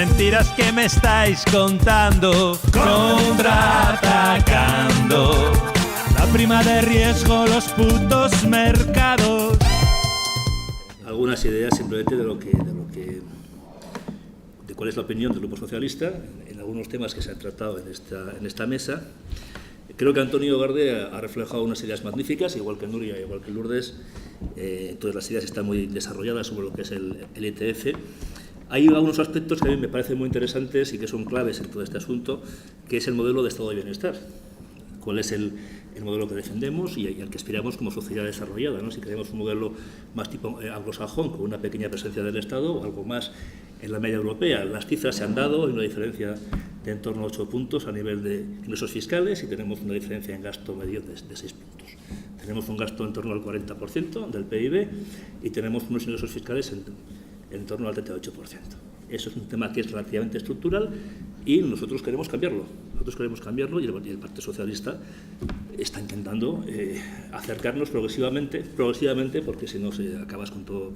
Mentiras que me estáis contando, contraatacando. La prima de riesgo, los putos mercados. Algunas ideas simplemente de cuál es la opinión del Grupo Socialista en algunos temas que se han tratado en esta mesa. Creo que Antonio Garde ha reflejado unas ideas magníficas, igual que Nuria, igual que Lourdes. Todas las ideas están muy desarrolladas sobre lo que es el ETF. Hay algunos aspectos que a mí me parecen muy interesantes y que son claves en todo este asunto, que es el modelo de estado de bienestar. ¿Cuál es el modelo que defendemos y al que aspiramos como sociedad desarrollada, ¿no? Si queremos un modelo más tipo anglosajón, con una pequeña presencia del Estado, o algo más en la media europea. Las cifras se han dado, hay una diferencia de en torno a 8 puntos a nivel de ingresos fiscales y tenemos una diferencia en gasto medio de 6 puntos. Tenemos un gasto en torno al 40% del PIB y tenemos unos ingresos fiscales en torno al 38%. Eso es un tema que es relativamente estructural y nosotros queremos cambiarlo. Y el Partido Socialista está intentando acercarnos progresivamente, porque si no se acabas con todo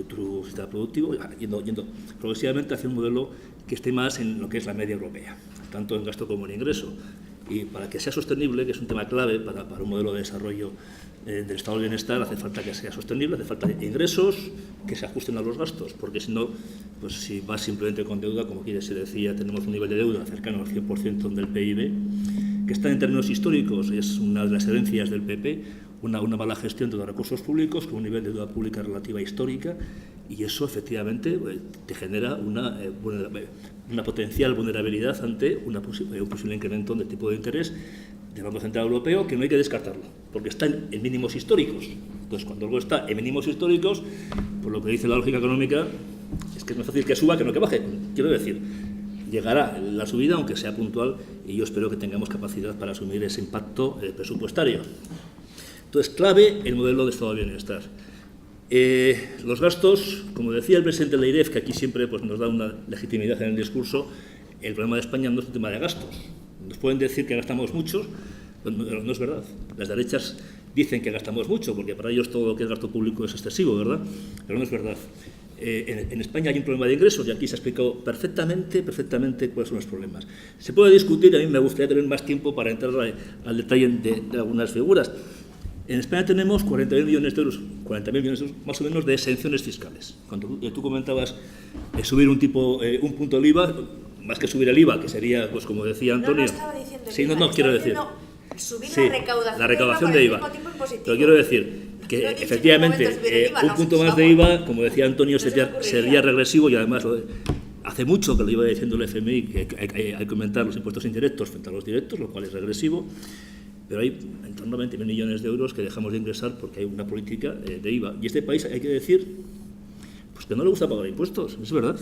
tu sistema productivo, yendo progresivamente hacia un modelo que esté más en lo que es la media europea, tanto en gasto como en ingreso. Y para que sea sostenible, que es un tema clave para un modelo de desarrollo del estado de bienestar, hace falta que sea sostenible, hace falta ingresos que se ajusten a los gastos, porque si no, pues si vas simplemente con deuda, como aquí se decía, tenemos un nivel de deuda cercano al 100% del PIB, que está en términos históricos, es una de las herencias del PP, una mala gestión de los recursos públicos, con un nivel de deuda pública relativa histórica, y eso efectivamente te genera una potencial vulnerabilidad ante un posible incremento del tipo de interés del Banco Central Europeo, que no hay que descartarlo, porque está en mínimos históricos. Entonces, cuando algo está en mínimos históricos, por lo que dice la lógica económica, es que es más fácil que suba que no que baje. Quiero decir, llegará la subida, aunque sea puntual, y yo espero que tengamos capacidad para asumir ese impacto presupuestario. Entonces, clave el modelo de estado de bienestar. Los gastos, como decía el presidente de la IREF, que aquí siempre pues, nos da una legitimidad en el discurso, el problema de España no es un tema de gastos. Nos pueden decir que gastamos mucho, pero no es verdad. Las derechas dicen que gastamos mucho, porque para ellos todo lo que es gasto público es excesivo, ¿verdad? Pero no es verdad. En España hay un problema de ingresos y aquí se ha explicado perfectamente cuáles son los problemas. Se puede discutir, a mí me gustaría tener más tiempo para entrar al detalle de algunas figuras. En España tenemos 40.000 millones de euros, más o menos de exenciones fiscales. Cuando tú comentabas subir un punto del IVA, más que subir el IVA, que sería, pues como decía Antonio... No estaba diciendo sí, no quiero decir... Subir sí, la recaudación de IVA. Pero quiero decir que efectivamente un punto más de IVA, como decía Antonio, sería regresivo y además hace mucho que lo iba diciendo el FMI, que hay que aumentar los impuestos indirectos frente a los directos, lo cual es regresivo. Pero hay en torno a 20.000 millones de euros que dejamos de ingresar porque hay una política de IVA. Y este país, hay que decir, pues que no le gusta pagar impuestos, es verdad.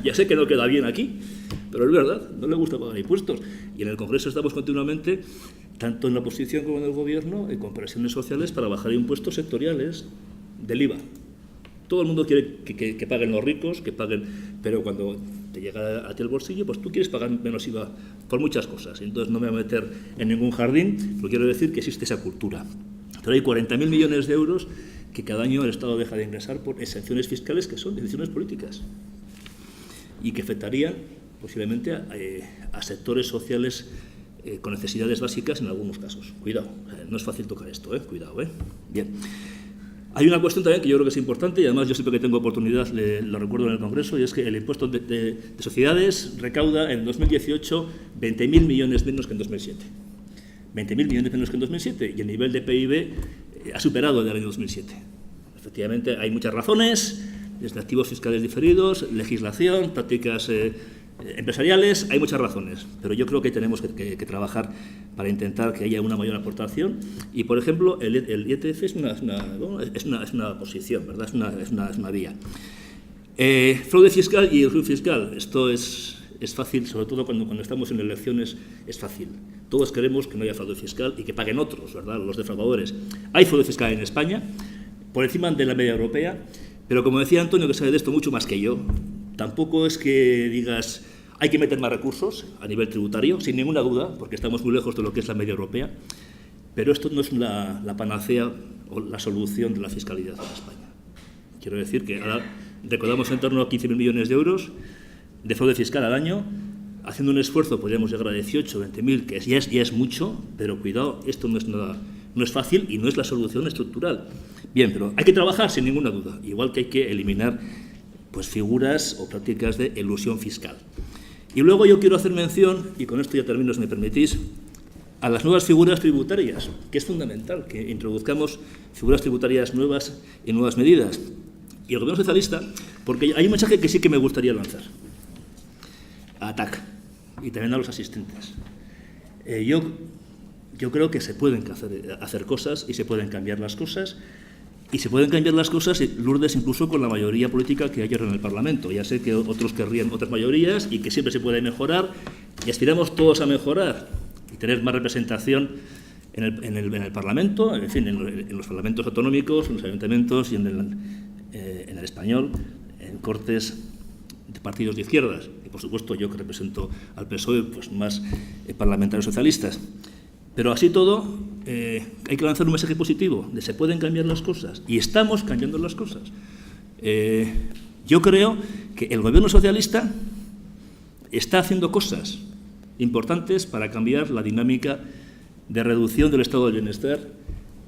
Ya sé que no queda bien aquí, pero es verdad, no le gusta pagar impuestos. Y en el Congreso estamos continuamente, tanto en la oposición como en el Gobierno, con presiones sociales para bajar impuestos sectoriales del IVA. Todo el mundo quiere que paguen los ricos, que paguen, pero cuando te llega a ti el bolsillo, pues tú quieres pagar menos IVA por muchas cosas. Entonces no me voy a meter en ningún jardín, pero quiero decir que existe esa cultura. Pero hay 40.000 millones de euros que cada año el Estado deja de ingresar por exenciones fiscales que son decisiones políticas y que afectarían posiblemente a sectores sociales con necesidades básicas en algunos casos. Cuidado, no es fácil tocar esto, cuidado. Bien. Hay una cuestión también que yo creo que es importante y además yo siempre que tengo oportunidad lo recuerdo en el Congreso, y es que el impuesto de sociedades recauda en 2018 20.000 millones menos que en 2007. 20.000 millones menos que en 2007 y el nivel de PIB ha superado el del año 2007. Efectivamente hay muchas razones, desde activos fiscales diferidos, legislación, prácticas empresariales, hay muchas razones, pero yo creo que tenemos que trabajar para intentar que haya una mayor aportación y, por ejemplo, el IETF es una posición, ¿verdad? Es una vía. Fraude fiscal y elusión fiscal, esto es fácil, sobre todo cuando estamos en elecciones, es fácil. Todos queremos que no haya fraude fiscal y que paguen otros, ¿verdad? Los defraudadores. Hay fraude fiscal en España, por encima de la media europea, pero como decía Antonio, que sabe de esto mucho más que yo, tampoco es que digas hay que meter más recursos a nivel tributario, sin ninguna duda, porque estamos muy lejos de lo que es la media europea, pero esto no es la panacea o la solución de la fiscalidad en España. Quiero decir que ahora recordamos en torno a 15.000 millones de euros, de fraude fiscal al año. Haciendo un esfuerzo podríamos llegar a 18, 20.000, que ya es mucho, pero cuidado, esto no es fácil y no es la solución estructural. Bien, pero hay que trabajar sin ninguna duda, igual que hay que eliminar pues, figuras o prácticas de elusión fiscal. Y luego yo quiero hacer mención, y con esto ya termino si me permitís, a las nuevas figuras tributarias, que es fundamental que introduzcamos figuras tributarias nuevas y nuevas medidas. Y el Gobierno socialista, porque hay un mensaje que sí que me gustaría lanzar a ATAC y también a los asistentes. Yo creo que se pueden hacer cosas y se pueden cambiar las cosas. Y se pueden cambiar las cosas, Lourdes, incluso con la mayoría política que hay ahora en el Parlamento. Ya sé que otros querrían otras mayorías y que siempre se puede mejorar y aspiramos todos a mejorar y tener más representación en el Parlamento, en fin, en los parlamentos autonómicos, en los ayuntamientos y en el español, en cortes de partidos de izquierdas. Y, por supuesto, yo que represento al PSOE, pues más parlamentarios socialistas. Pero así todo, hay que lanzar un mensaje positivo, de se pueden cambiar las cosas, y estamos cambiando las cosas. Yo creo que el Gobierno socialista está haciendo cosas importantes para cambiar la dinámica de reducción del estado del bienestar,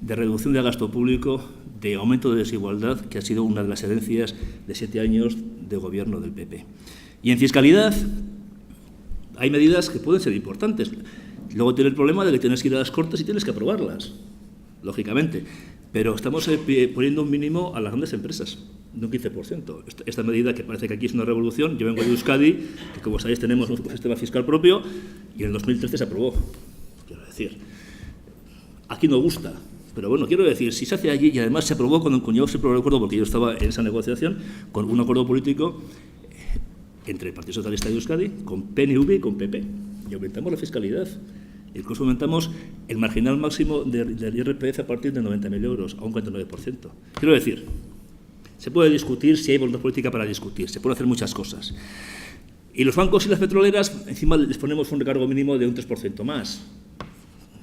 de reducción del gasto público, de aumento de desigualdad, que ha sido una de las herencias de 7 años de gobierno del PP. Y en fiscalidad hay medidas que pueden ser importantes. Luego tiene el problema de que tienes que ir a las Cortes y tienes que aprobarlas, lógicamente. Pero estamos poniendo un mínimo a las grandes empresas, de un 15%. Esta medida, que parece que aquí es una revolución, yo vengo de Euskadi, que como sabéis tenemos un sistema fiscal propio, y en el 2013 se aprobó. Quiero decir, aquí no gusta, pero bueno, quiero decir, si se hace allí, y además se aprobó con yo siempre lo recuerdo porque yo estaba en esa negociación, con un acuerdo político entre el Partido Socialista de Euskadi, con PNV y con PP, y aumentamos la fiscalidad. Incluso aumentamos el marginal máximo del IRPF a partir de 90.000 euros, a un 49%. Quiero decir, se puede discutir si hay voluntad política para discutir, se pueden hacer muchas cosas. Y los bancos y las petroleras, encima les ponemos un recargo mínimo de un 3% más.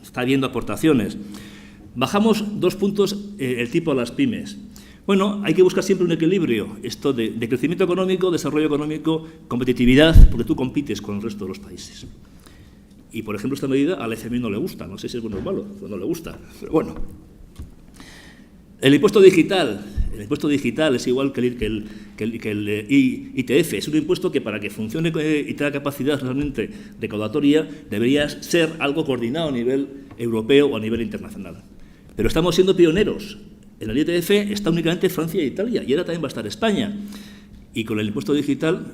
Está habiendo aportaciones. Bajamos 2 puntos el tipo a las pymes. Bueno, hay que buscar siempre un equilibrio, esto de crecimiento económico, desarrollo económico, competitividad, porque tú compites con el resto de los países. Y, por ejemplo, esta medida al FMI no le gusta, no sé si es bueno o malo, pues no le gusta, pero bueno. El impuesto digital es igual que el ITF, es un impuesto que para que funcione y tenga capacidad realmente recaudatoria debería ser algo coordinado a nivel europeo o a nivel internacional. Pero estamos siendo pioneros. En el ITF está únicamente Francia e Italia, y ahora también va a estar España. Y con el impuesto digital,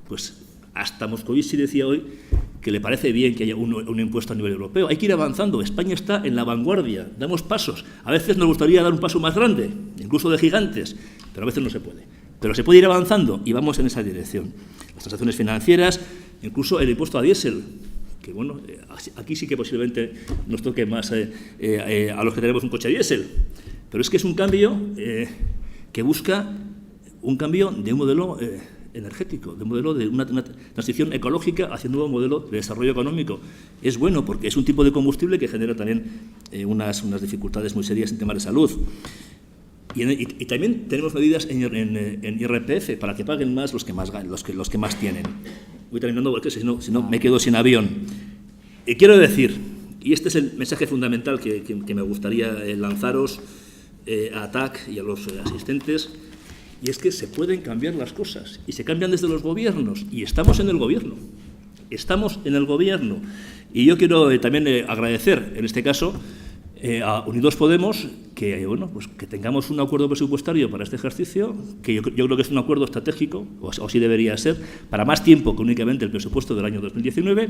pues hasta Moscovici decía hoy que le parece bien que haya un impuesto a nivel europeo. Hay que ir avanzando. España está en la vanguardia, damos pasos. A veces nos gustaría dar un paso más grande, incluso de gigantes, pero a veces no se puede. Pero se puede ir avanzando y vamos en esa dirección. Las transacciones financieras, incluso el impuesto a diésel, que bueno, aquí sí que posiblemente nos toque más a los que tenemos un coche a diésel. Pero es que es un cambio que busca un cambio de un modelo energético, de un modelo de una transición ecológica hacia un nuevo modelo de desarrollo económico. Es bueno porque es un tipo de combustible que genera también unas dificultades muy serias en temas de salud. Y también tenemos medidas en IRPF para que paguen más los que más tienen. Voy terminando porque si no me quedo sin avión. Quiero decir, y este es el mensaje fundamental que me gustaría lanzaros a ATAC y a los asistentes, y es que se pueden cambiar las cosas, y se cambian desde los gobiernos, y estamos en el gobierno. Y yo quiero también agradecer, en este caso, a Unidos Podemos, que tengamos un acuerdo presupuestario para este ejercicio, que yo creo que es un acuerdo estratégico, o así debería ser, para más tiempo que únicamente el presupuesto del año 2019,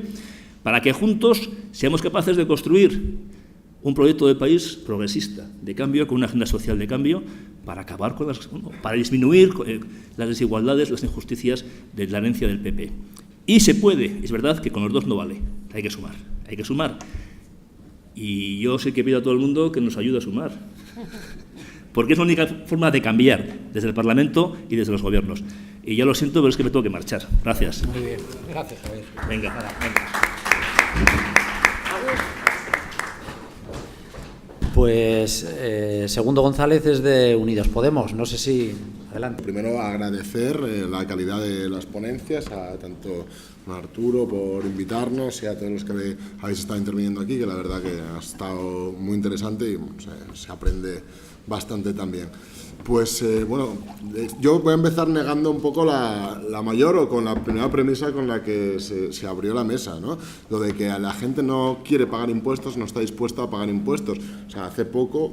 para que juntos seamos capaces de construir un proyecto de país progresista, de cambio, con una agenda social de cambio, para acabar para disminuir las desigualdades, las injusticias de la herencia del PP. Y se puede, es verdad que con los dos no vale, hay que sumar. Y yo sé que pido a todo el mundo que nos ayude a sumar, porque es la única forma de cambiar desde el Parlamento y desde los gobiernos. Y ya lo siento, pero es que me tengo que marchar. Gracias. Muy bien, gracias, Javier. Venga. Pues Segundo González es de Unidos Podemos. No sé si Adelante. Primero, agradecer la calidad de las ponencias, a tanto a Arturo por invitarnos y a todos los que habéis estado interviniendo aquí, que la verdad que ha estado muy interesante y se aprende bastante también. Pues bueno, yo voy a empezar negando un poco la mayor o con la primera premisa con la que se abrió la mesa, ¿no? Lo de que la gente no quiere pagar impuestos, no está dispuesta a pagar impuestos. O sea, hace poco,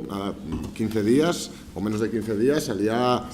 15 días o menos de 15 días, salía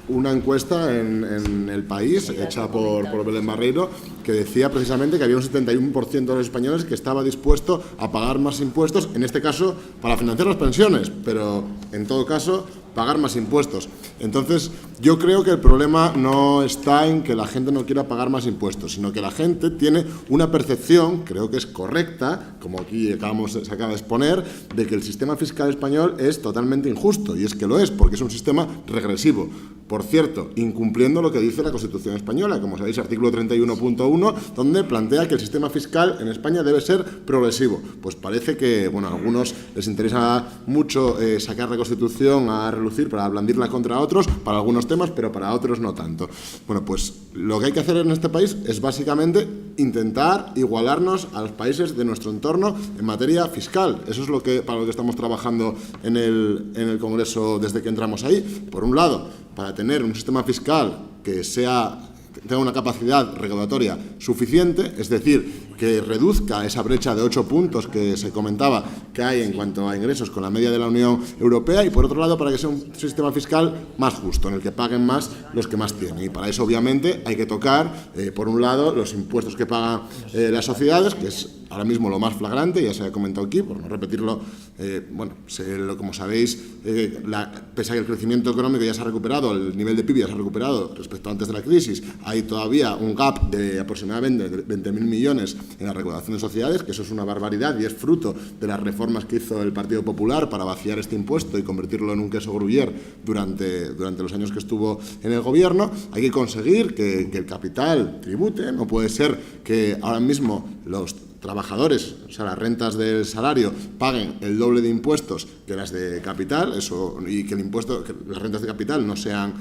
una encuesta en El País, hecha por Belén Barreiro, que decía precisamente que había un 71% de los españoles que estaba dispuesto a pagar más impuestos, en este caso para financiar las pensiones, pero en todo caso pagar más impuestos. Entonces, yo creo que el problema no está en que la gente no quiera pagar más impuestos, sino que la gente tiene una percepción, creo que es correcta, como aquí se acaba de exponer, de que el sistema fiscal español es totalmente injusto, y es que lo es, porque es un sistema regresivo. Por cierto, incumpliendo lo que dice la Constitución española, como sabéis, artículo 31.1, donde plantea que el sistema fiscal en España debe ser progresivo. Pues parece que, bueno, a algunos les interesa mucho sacar la Constitución a relucir para blandirla contra otros, para algunos temas, pero para otros no tanto. Bueno, pues lo que hay que hacer en este país es básicamente intentar igualarnos a los países de nuestro entorno en materia fiscal. Eso es para lo que estamos trabajando en el Congreso desde que entramos ahí. Por un lado, para tener un sistema fiscal que tenga una capacidad recaudatoria suficiente, es decir, que reduzca esa brecha de 8 puntos que se comentaba que hay en cuanto a ingresos con la media de la Unión Europea, y por otro lado para que sea un sistema fiscal más justo, en el que paguen más los que más tienen. Y para eso obviamente hay que tocar, por un lado, los impuestos que pagan las sociedades, que es ahora mismo lo más flagrante, ya se ha comentado aquí, por no repetirlo. Como sabéis, pese a que el crecimiento económico ya se ha recuperado, el nivel de PIB ya se ha recuperado respecto a antes de la crisis, hay todavía un gap de aproximadamente 20.000 millones en la recaudación de sociedades, que eso es una barbaridad y es fruto de las reformas que hizo el Partido Popular para vaciar este impuesto y convertirlo en un queso gruyère durante los años que estuvo en el gobierno. Hay que conseguir que el capital tribute. No puede ser que ahora mismo los trabajadores, o sea, las rentas del salario, paguen el doble de impuestos que las de capital, y que las rentas de capital no sean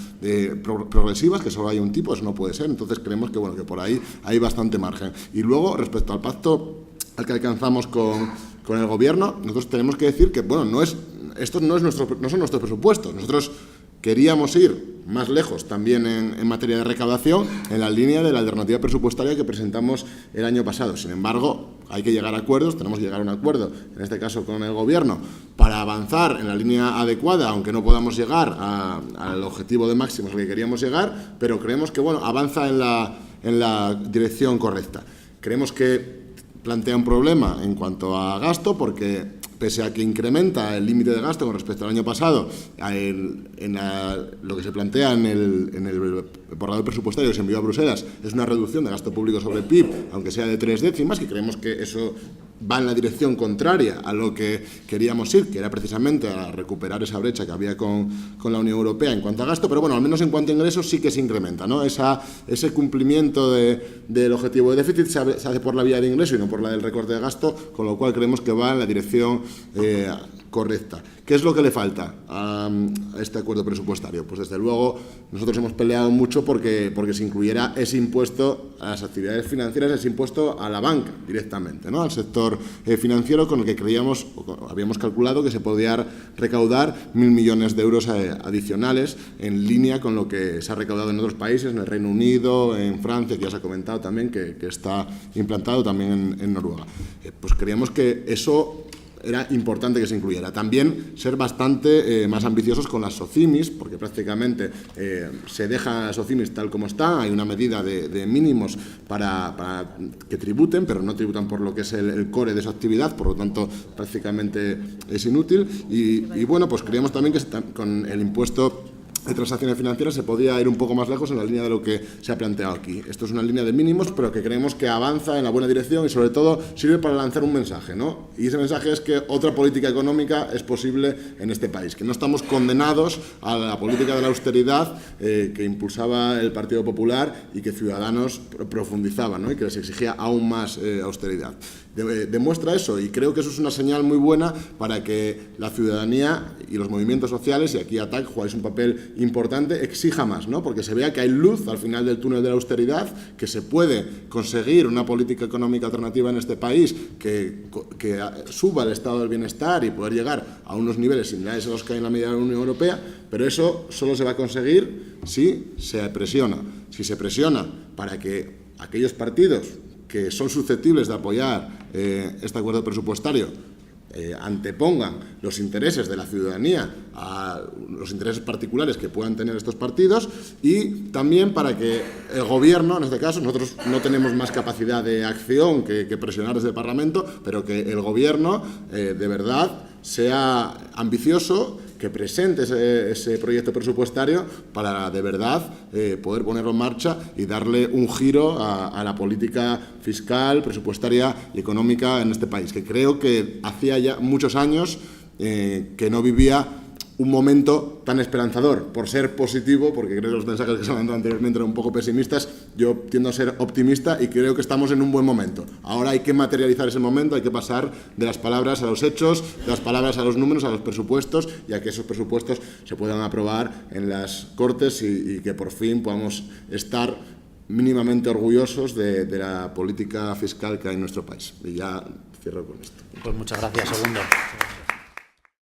progresivas, que solo hay un tipo. Eso no puede ser. Entonces creemos que por ahí hay bastante margen. Y luego, respecto al pacto al que alcanzamos con el Gobierno, nosotros tenemos que decir que, estos no son nuestros presupuestos. Nosotros queríamos ir más lejos también en materia de recaudación, en la línea de la alternativa presupuestaria que presentamos el año pasado. Sin embargo, hay que llegar a acuerdos, tenemos que llegar a un acuerdo, en este caso con el Gobierno, para avanzar en la línea adecuada, aunque no podamos llegar al objetivo de máximos al que queríamos llegar, pero creemos que avanza en la dirección correcta. Creemos que plantea un problema en cuanto a gasto, porque pese a que incrementa el límite de gasto con respecto al año pasado, lo que se plantea en el borrador presupuestario que se envió a Bruselas es una reducción de gasto público sobre el PIB, aunque sea de 3 décimas, y creemos que eso va en la dirección contraria a lo que queríamos ir, que era precisamente a recuperar esa brecha que había con la Unión Europea en cuanto a gasto, pero al menos en cuanto a ingresos sí que se incrementa, ¿no? Ese cumplimiento del objetivo de déficit se hace por la vía de ingreso y no por la del recorte de gasto, con lo cual creemos que va en la dirección correcta. ¿Qué es lo que le falta a este acuerdo presupuestario? Pues desde luego nosotros hemos peleado mucho porque se incluyera ese impuesto a las actividades financieras, ese impuesto a la banca directamente, ¿no? Al sector financiero, con el que habíamos calculado que se podía recaudar 1.000 millones de euros adicionales, en línea con lo que se ha recaudado en otros países, en el Reino Unido, en Francia, que ya se ha comentado también que está implantado también en Noruega. Pues creíamos que eso era importante que se incluyera. También ser bastante más ambiciosos con las SOCIMIs, porque prácticamente se deja las SOCIMIs tal como están. Hay una medida de mínimos para que tributen, pero no tributan por lo que es el core de su actividad, por lo tanto prácticamente es inútil. Y pues creíamos también que con el impuesto de transacciones financieras se podía ir un poco más lejos en la línea de lo que se ha planteado aquí. Esto es una línea de mínimos, pero que creemos que avanza en la buena dirección y sobre todo sirve para lanzar un mensaje, ¿no? Y ese mensaje es que otra política económica es posible en este país, que no estamos condenados a la política de la austeridad que impulsaba el Partido Popular y que Ciudadanos profundizaba, ¿no? Y que les exigía aún más austeridad. demuestra eso, y creo que eso es una señal muy buena para que la ciudadanía y los movimientos sociales, y aquí ATAC jugáis un papel importante, exija más, ¿no? Porque se vea que hay luz al final del túnel de la austeridad, que se puede conseguir una política económica alternativa en este país que suba el estado del bienestar y poder llegar a unos niveles similares a los que hay en la media de la Unión Europea, pero eso solo se va a conseguir si se presiona. Si se presiona para que aquellos partidos que son susceptibles de apoyar este acuerdo presupuestario antepongan los intereses de la ciudadanía a los intereses particulares que puedan tener estos partidos, y también para que el Gobierno, en este caso, nosotros no tenemos más capacidad de acción que presionar desde el Parlamento, pero que el Gobierno de verdad sea ambicioso, que presente ese proyecto presupuestario para de verdad poder ponerlo en marcha y darle un giro a la política fiscal, presupuestaria y económica en este país, que creo que hacía ya muchos años que no vivía un momento tan esperanzador, por ser positivo, porque creo que los mensajes que se han dado anteriormente eran un poco pesimistas. Yo tiendo a ser optimista y creo que estamos en un buen momento. Ahora hay que materializar ese momento, hay que pasar de las palabras a los hechos, de las palabras a los números, a los presupuestos, y a que esos presupuestos se puedan aprobar en las Cortes y que por fin podamos estar mínimamente orgullosos de la política fiscal que hay en nuestro país. Y ya cierro con esto. Pues muchas gracias, Segundo.